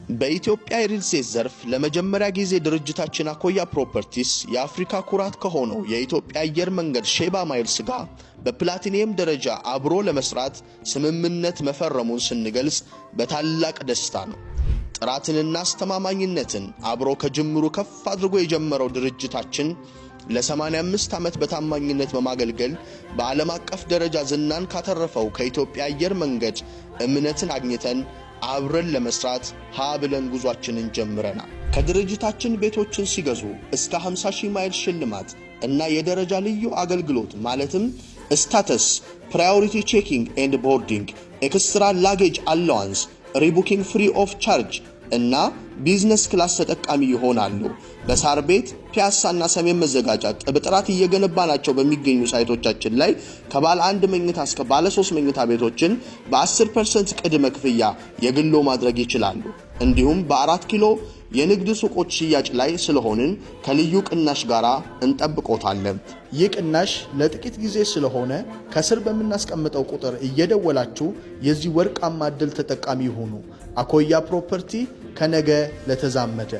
በኢትዮጵያ የሪል ስቴት ዘርፍ ለመጀመሪያ ጊዜ ድርጅታችን አኮያ ፕሮፐርቲስ የአፍሪካ ኩራት ከሆነው የኢትዮጵያ አየር መንገድ ሼባ ማይልስ ጋር በፕላቲኒየም ደረጃ አብሮ ለመስራት ስምምነት መፈረሙን ስንገልጽ በታላቅ ደስታ ነው። ጥራትንና አስተማማኝነትን አብሮ ከጅምሩ ከፍ አድርጎ የጀመረው ድርጅታችን ለ85 ዓመት በታማኝነት በማገልገል በዓለም አቀፍ ደረጃ ዝናን ካተረፈው ከኢትዮጵያ አየር መንገድ እምነትን አግኝተን አብረን ለመስራት ብለን ጉዟችንን ጀምረናል። ከድርጅታችን ቤቶችን ሲገዙ እስከ 50,000 ማይል ሽልማት እና የደረጃ ልዩ አገልግሎት ማለትም ስታተስ፣ ፕራዮሪቲ ቼኪንግ ኤንድ ቦርዲንግ፣ ኤክስትራ ላጌጅ አላዋንስ፣ ሪቡኪንግ ፍሪ ኦፍ ቻርጅ እና ቢዝነስ ክላስ ተጠቃሚ ይሆናሉ። በሳር ቤት ፒያሳና ሰሜን መዘጋጃ በጥራት እየገነባናቸው በሚገኙ ሳይቶቻችን ላይ ከባለ 1 መኝታ እስከ ባለ 3 መኝታ ቤቶችን በ10% ቅድመ ክፍያ የግሎ ማድረግ ይችላሉ። እንዲሁም በ4 ኪሎ የንግድ ሱቆች ሽያጭ ላይ ስለሆንን ከልዩ ቅናሽ ጋራ እንጠብቆታለን። ይህ ቅናሽ ለጥቂት ጊዜ ስለሆነ ከስር በመናስቀምጠው ቁጥር እየደወላችሁ የዚህ ወርቃማ ዕድል ተጠቃሚ ይሁኑ። አኮያ ፕሮፐርቲ ከነገ ለተዛመደ